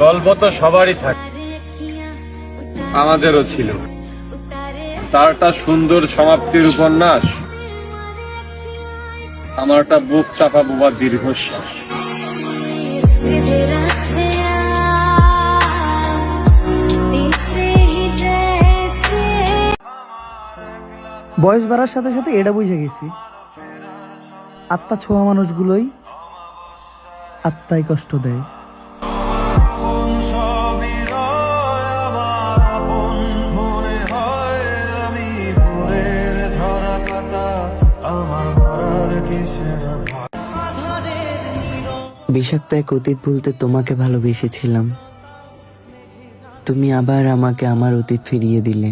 গল্প তো সবারই থাকে, আমাদেরও ছিল। তারটা সুন্দর সমাপ্তির উপন্যাস, আমারটা বুক চাপা বোবা দীর্ঘশ্বাস। বয়স বাড়ার সাথে সাথে এটা বুঝে গেছি, আত্মা ছোঁয়া মানুষগুলোই আত্মায় কষ্ট দেয়। বিষাক্ত এক অতীত বলতে তোমাকে ভালোবেসেছিলাম, তুমি আবার আমাকে আমার অতীত ফিরিয়ে দিলে।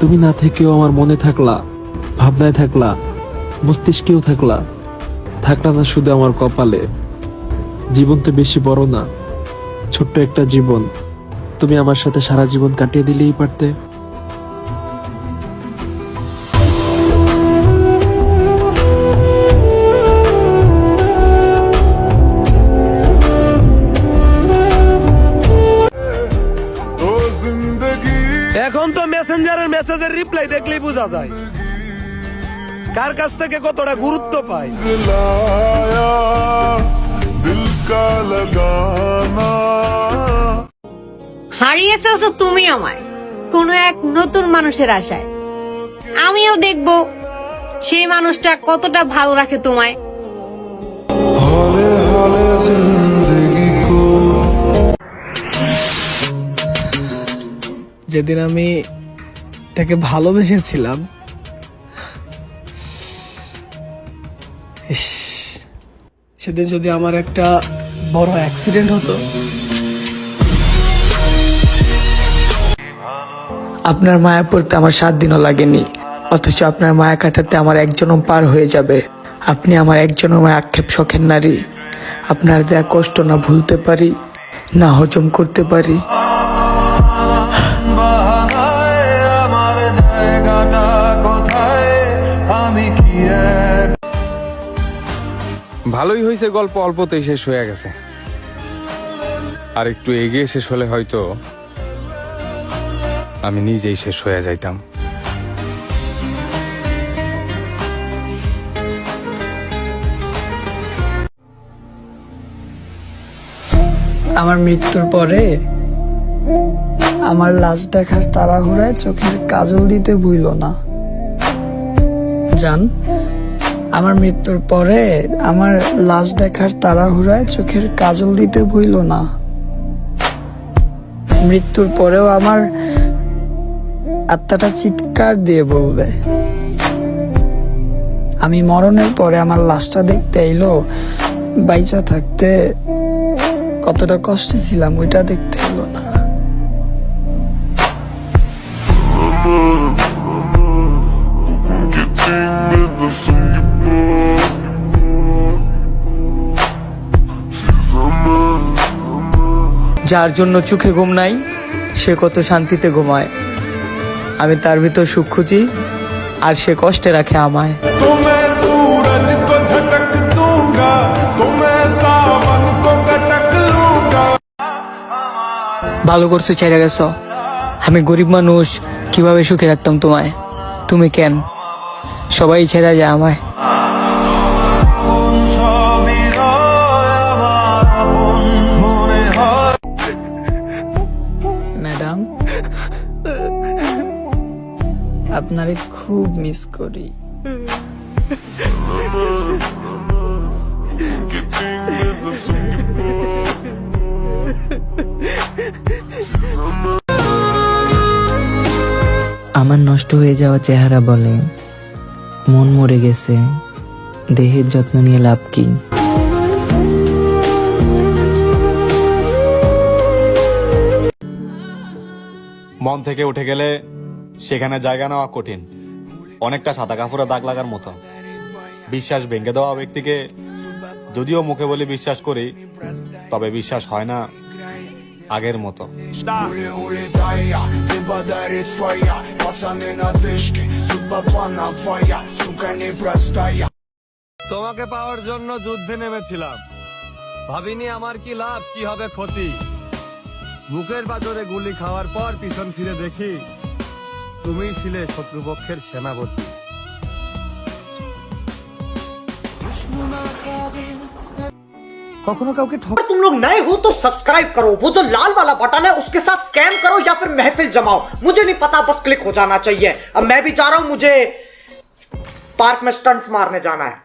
তুমি না থেকেও আমার মনে থাকলা, ভাবনায় থাকলা, মস্তিষ্কেও থাকলা, থাকলা না শুধু আমার কপালে। জীবন তো বেশি বড় না, ছোট্ট একটা জীবন, তুমি আমার সাথে সারা জীবন কাটিয়ে দিলেই পারতে। এখন তো মেসেঞ্জারের মেসেজের রিপ্লাই দেখলেই বোঝা যায় কার কাছ থেকে কতটা গুরুত্ব পায়। হারিয়ে ফেলছো তুমি আমায় কোনো এক নতুন মানুষের আশায়। আমিও দেখবো সেই মানুষটা কতটা ভালো রাখে তোমায়। যেদিন আমি তাকে ভালোবেসেছিলাম, সেদিন যদি আমার একটা বড় অ্যাক্সিডেন্ট হতো। আপনার মায়া পড়তে আমার 7 দিনও লাগেনি, অথচ আপনার মায়া কাটাতে আমার 1 জনম পার হয়ে যাবে। আপনি আমার 1 জনমের আক্ষেপ শখের নারী। আপনার দেয়া কষ্ট না ভুলতে পারি, না হজম করতে পারি। ভালোই হয়েছে, গল্প অল্পতেই শেষ হয়ে গেছে। আর একটু এগিয়ে শেষ হলে হয়তো আমি নিজেই শেষ হয়ে যাইতাম। আমার মৃত্যুর পরে আমার লাশ দেখার তাড়াহুড়ায় চোখের কাজল দিতে ভুইল না। জান, আমার মৃত্যুর পরে আমার লাশ দেখার তাড়াহুড়ায় চোখের কাজল দিতে ভুইল না। মৃত্যুর পরেও আমার আত্মাটা চিৎকার দিয়ে বলবে, আমি মরণের পরে আমার লাশটা দেখতে এলো, বাইচা থাকতে কতটা কষ্টে ছিলাম ওইটা দেখতে এলো না। যার জন্য চোখে ঘুম নাই সে কত শান্তিতে ঘুমায়। আমি তার ভিতর সুখ খুঁজি আর সে কষ্টে রাখে আমায়। ভালো করছো, ছেড়ে গেছো। আমি গরিব মানুষ, কিভাবে সুখে রাখতাম তোমায়। তুমি কেন, সবাই ছেড়ে যায় আমায়। ম্যাডাম, আপনারে খুব মিস করি। আমার নষ্ট হয়ে যাওয়া চেহারা বলে মন মরে গেছে, দেহের যত্ন নিয়ে লাভ কি। মন থেকে উঠে গেলে সেখানে জায়গা নেওয়া কঠিন, অনেকটা সাদা কাপড়ে দাগ লাগার মতো। বিশ্বাস ভেঙে দেওয়া ব্যক্তিকে যদিও মুখে বলে বিশ্বাস করি, তবে বিশ্বাস হয় না আগের মতো। তোমাকে পাওয়ার জন্য যুদ্ধে নেমেছিলাম, ভাবিনি আমার কি লাভ কি হবে ক্ষতি। বুকের বাজরে গুলি খাওয়ার পর পিছন ফিরে দেখি তুমিই ছিলে শত্রুপক্ষের সেনাপতি। कखनो काउके ठग तुम लोग नए हो तो सब्सक्राइब करो, वो जो लाल वाला बटन है उसके साथ स्कैम करो या फिर महफिल जमाओ, मुझे नहीं पता, बस क्लिक हो जाना चाहिए। अब मैं भी जा रहा हूं, मुझे पार्क में स्टंट्स मारने जाना है।